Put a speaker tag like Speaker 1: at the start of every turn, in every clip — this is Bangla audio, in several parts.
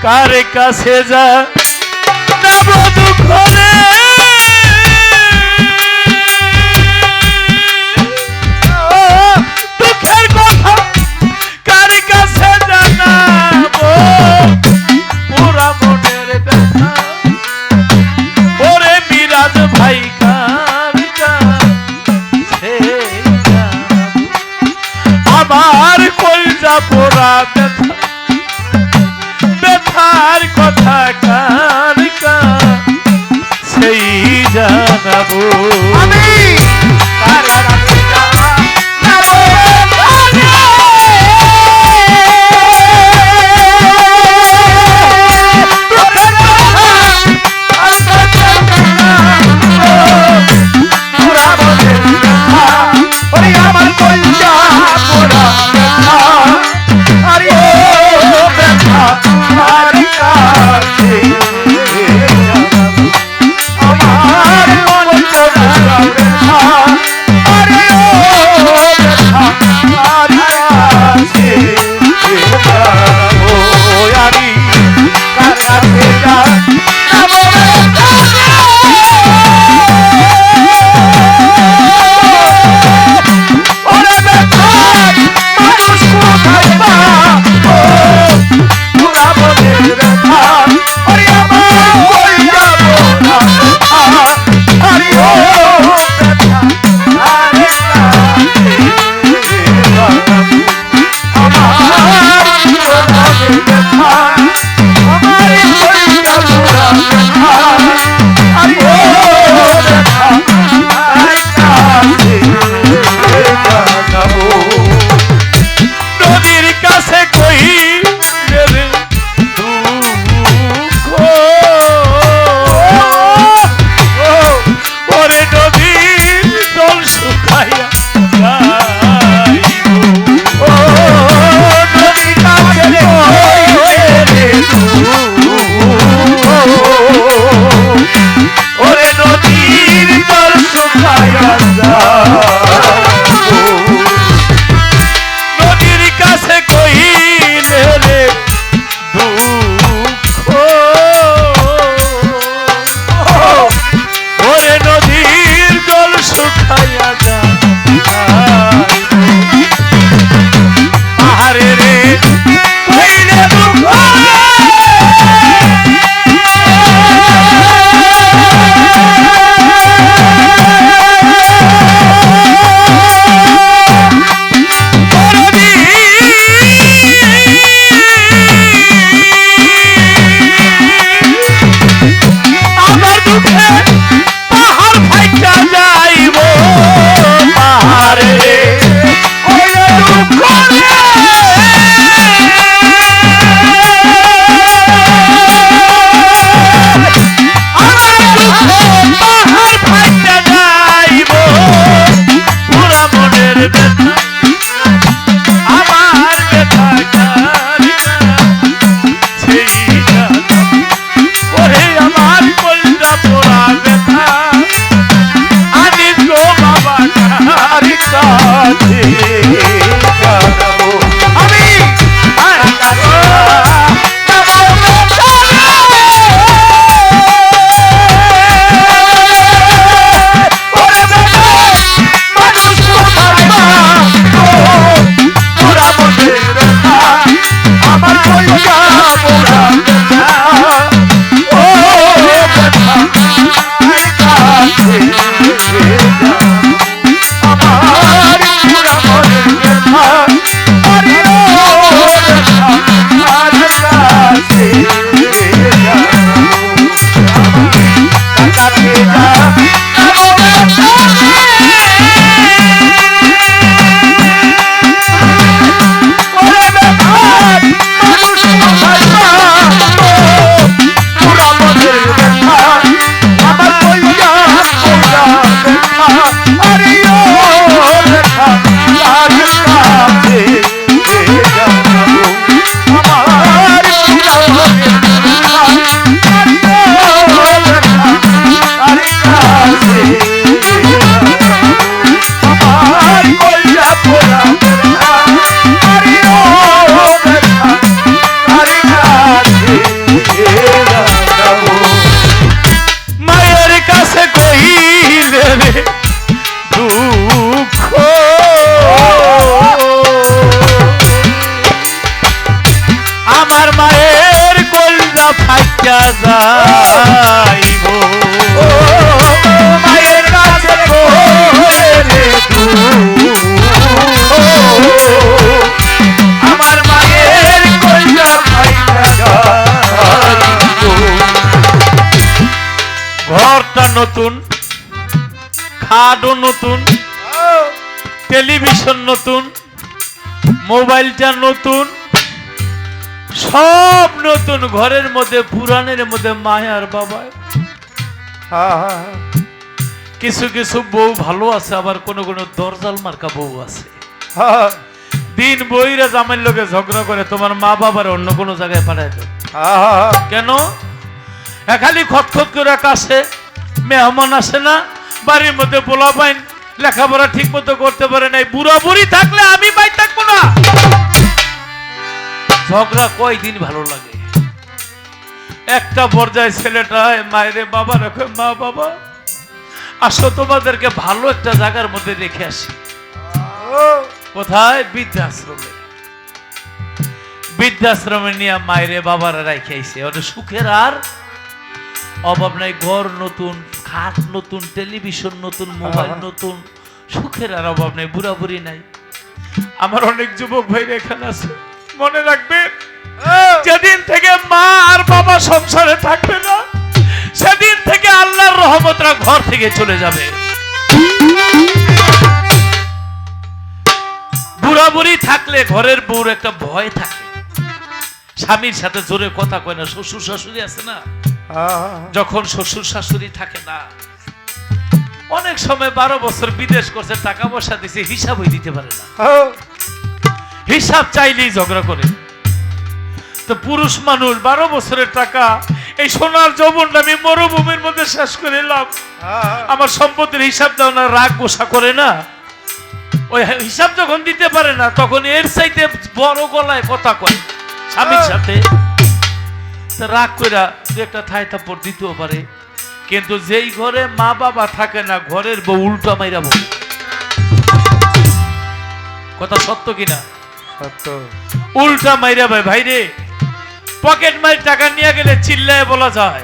Speaker 1: কারে কাছে যা দুঃখ রে দুঃখের কথা কারে কাছে জানাবো পুরা মনের ব্যথা ওরে মিরাজ ভাই কার কাছে আমার কলজা পোড়া ব্যথা ব্যথার কথা কার সেই জানাবো আমি পুরা মনের ব্যথা আমার মায়ের কলজা ফাইটা যাইব
Speaker 2: মায়ের কাছে বলে রে আমার মায়ের কলজা ফাইটা যাইব।
Speaker 1: ঘরটা নতুন, খাটও নতুন, টেলিভিশন নতুন, মোবাইলটা নতুন, সব নতুন। ঘরের মধ্যে পুরাণের মধ্যে মায়ার বাবা। কিছু কিছু বউ ভালো আছে, আবার কোন কোন দরজাল মার্কা বউ আছে। দিন বইরা জামাইর লোকে ঝগড়া করে, তোমার মা বাবার অন্য কোনো জায়গায় পাঠায় দেয়। কেন? খালি খতখত করে কাছে মেহমান আসে না, বাড়ির মধ্যে পোলা পাইন লেখাপড়া ঠিক মতো করতে পারে নাই, বুড়া বুড়ি থাকলে আমি বাই থাকবো না। ঝগড়া কয়দিন ভালো লাগে? একটা পর্যায়ে ছেলেটা মায়েরে বাবা রাখে, মা বাবা আসো তোমাদেরকে ভালো একটা জায়গার মধ্যে রেখে আসি। কোথায়? বৃদ্ধাশ্রমে। বৃদ্ধাশ্রমে নিয়ে মায়েরে বাবারা রেখে আইছে। ওটা সুখের আর অভাব নাই। ঘর নতুন, খাট নতুন, টেলিভিশন নতুন, মোবাইল নতুন, সুখের আর অভাব নেই। বুড়া বুড়ি নাই। আমার অনেক যুবক ভাই এখানে আছে, মনে রাখবেন যেদিন থেকে মা আর বাবা সংসারে থাকবে না, সেদিন থেকে আল্লাহর রহমতরা ঘর থেকে চলে যাবে। বুড়া বুড়ি থাকলে ঘরের বউর একটা ভয় থাকে, স্বামীর সাথে জোরে কথা কয় না। শ্বশুর শাশুড়ি আছে না, যখন শ্বশুর শাশুড়ি থাকে না, অনেক সময় 12 বছর বিদেশ করছে, টাকা পয়সা দিছে, হিসাবই দিতে পারে না। হিসাব চাইলেই ঝগড়া করে। তো পুরুষ মানুষ 12 বছরের টাকা, এই সোনার যৌবনটা আমি মরুভূমির মধ্যে শেষ করে এলাম, আমার সম্পত্তির হিসাব দাও না, রাগ গোসা করে না। ওই হিসাব যখন দিতে পারে না, তখন এর চাইতে বড় গলায় কথা কয় স্বামীর সাথে। রাগ করে একটা থাই থাপ্পড় দিতেও পারে। কিন্তু যেই ঘরে মা বাবা থাকে না, ঘরের বউ উল্টা মাইরা বউ। কথা সত্য কিনা?
Speaker 2: সত্য।
Speaker 1: উল্টা মাইরা ভাই। ভাই রে, পকেট মাইর টাকা নিয়ে গেলে চিল্লায় বলা যায়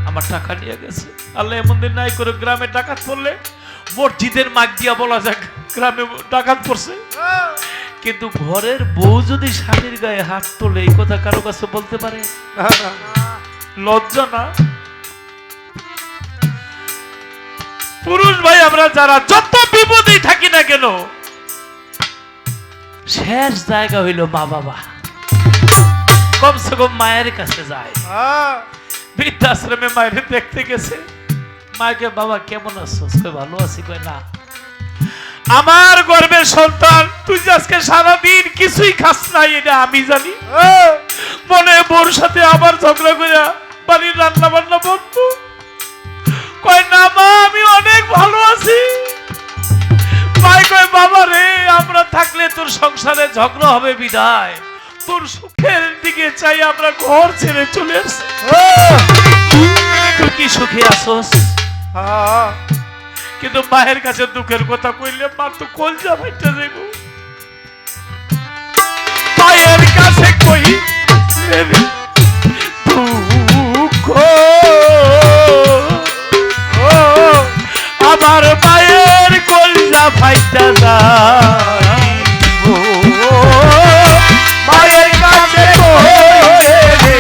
Speaker 1: আমার টাকা নিয়ে গেছে। আল্লাহ এমন দিন নাই করে গ্রামে ডাকাত পড়লে মসজিদের মাগ দিয়া বলা যায় গ্রামে ডাকাত পড়ছে। কিন্তু ঘরের বউ যদি স্বামীর গায়ে হাত তোলে, এই কথা কারো কাছে বলতে পারে? লজ্জা না? পুরুষ ভাই আমরা যারা যত বিপদেই থাকি না কেন, শেষ জায়গা হইল মা বাবা। কমসে কম মায়ের কাছে যায়। বৃদ্ধাশ্রমে মায়ের দেখতে গেছে, মাকে বাবা কেমন আছো? ভালো আছি। কয় না, আমার গর্ভের সন্তান, তুই আজকে সারাদিন কিছুই খাস নাই, এটা আমি জানি। মনে বোর সাথে আবার ঝগড়া করে বাড়ির রান্না বান্না বন্ধ। কয় না মা, আমি অনেক ভালো আছি। মায় কয় বাবা রে, আমরা থাকলে তোর সংসারে ঝগড়া হবে বিদায়, তোর সুখের দিকে চাই আমরা ঘর ছেড়ে চলে আসছি। তুই কি সুখে আসোস? কিন্তু মায়ের কাছে দুঃখের কথা কইলে মা তো কলজা ফাইটা যাইব। মায়ের কাছে কই দুঃখ, আমার মায়ের কলজা ফাইটা যাইব।
Speaker 2: মায়ের কাছে বলে রে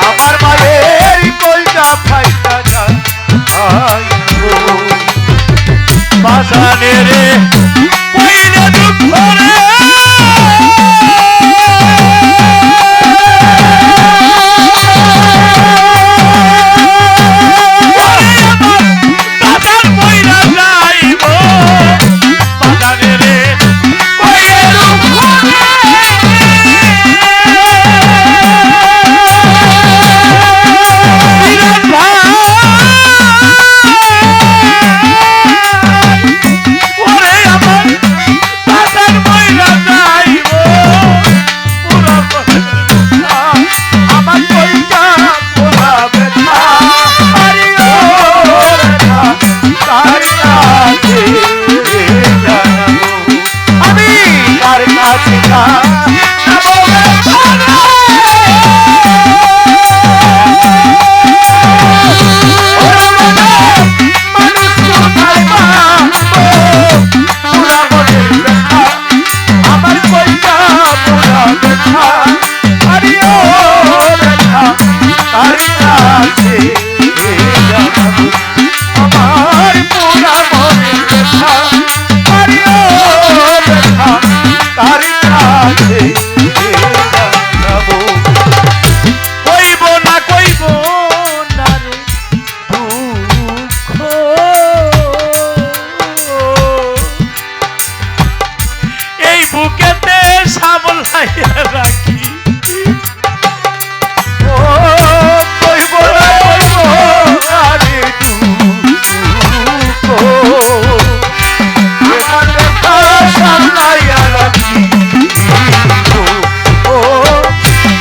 Speaker 2: আমার মায়ের কলজা ফাইটা যাইব।
Speaker 1: বাজানে রে কইলে দুঃখ রে, ওরে
Speaker 2: কাছে জানাবো আমার পুরা মনের ব্যথা আরে ও ব্যথা তার কাছে জানাবো
Speaker 1: কইব না রে দুঃখ এই বুকেতে সামলাইয়া রাখি
Speaker 2: ও কইব না রে দুঃখ আমার ব্যথা সামলাইয়া রাখি ও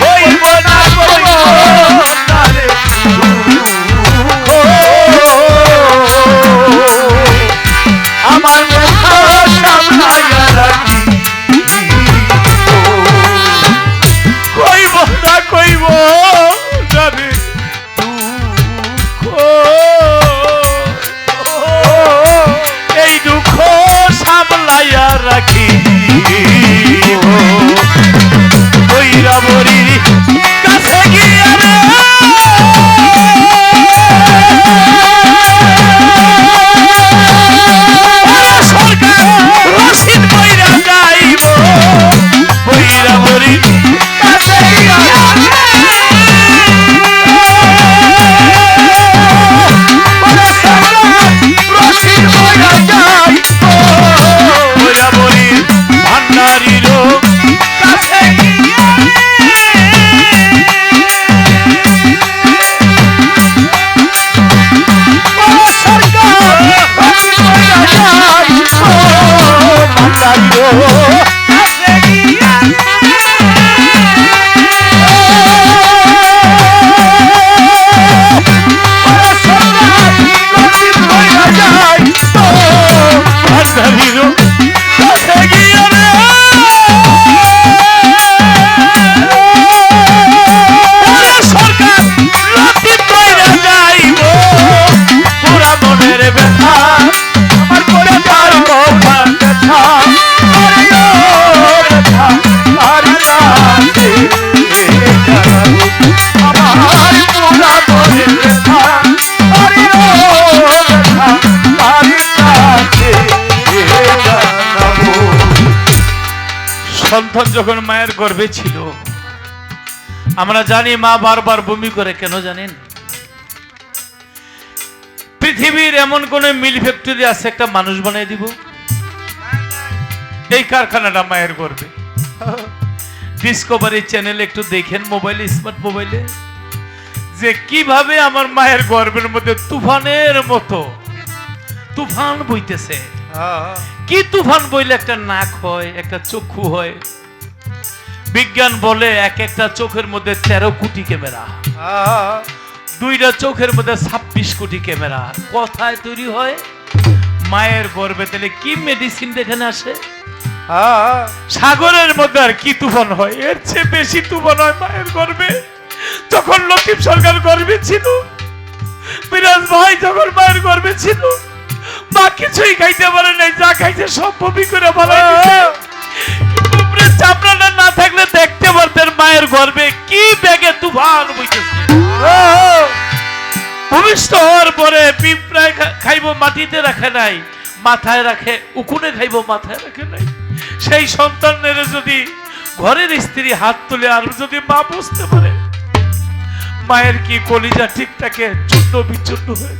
Speaker 2: কইব না রে দুঃখ আমার ব্যথা সামলাইয়া রাখি
Speaker 1: কইব না রে দুঃখ এই দুঃখ সামলাইয়া রাখি কইরা মরি কাছে গিয়া রে সরকার রশিদ কইরা যাইব কইরা মরি কাছে গিয়া
Speaker 2: রশিদ বইরা যাই
Speaker 1: কইরা মরি ভান্ডারির কাছে গিয়া
Speaker 2: সরকার রশিদ বইরা যাই মাতারিও
Speaker 1: কাছে গিয়া
Speaker 2: রশিদ বইরা যাই
Speaker 1: ভান্ডারির কাছে গিয়া রে সরকার রশিদ কইরা যাইব পুরা মনের ব্যথা
Speaker 2: আমার করে যার মন ব্যথা আরে ও ব্যথা তার কাছে জানাবো আমার পুরা মনের ব্যথা আরে ও ব্যথা তার কাছে জানাবো
Speaker 1: সন্তান যখন মায়ের গর্ভে ছিল আমরা জানি মা বারবার বমি করে কেন জানেন পৃথিবীর এমন কোন মিল ফ্যাক্টরি আছে একটা মানুষ বানিয়ে দিব এই কারখানাটা মায়ের গর্ভে ডিসকভারি চ্যানেল একটু দেখেন মোবাইলে স্মার্ট মোবাইলে যে কিভাবে আমার মায়ের গর্ভের মধ্যে তুফানের মতো তুফান বইতেছে কি তুফান বইলে একটা নাক হয় একটা চক্ষু হয় বিজ্ঞান বলে এক একটা চোখের মধ্যে 13 কোটি ক্যামেরা দুইটা চোখের মধ্যে 26 কোটি ক্যামেরা কোথায় তৈরি হয় মায়ের গর্ভে তাহলে কি মেডিসিন এখানে আসে সাগরের মধ্যে আর কি তুফান হয় এর চেয়ে বেশি তুফান হয় মায়ের গর্ভে যখন লতিফ সরকার গর্ভে ছিল বিরাজ ভাই যখন মায়ের গর্ভে ছিল মা কিছুই খাইতে পারে নাই যা খাইছে সব বমি করে ফেলাই দিছে উপরে চামড়াটা না থাকলে দেখতে পারতেন মায়ের গর্ভে কি বেগে তুফান বইতেছে ভূমিষ্ঠ হওয়ার পরে পিঁপড়ায় খাইব মাটিতে রাখে নাই মাথায় রাখে উকুনে খাইব মাথায় রাখে নাই সেই সন্তানের যদি ঘরের স্ত্রী হাত তুলে আর যদি মা বুঝতে পারে মায়ের কি কলিজা ঠিক থাকে চূর্ণ বিচূর্ণ হয়ে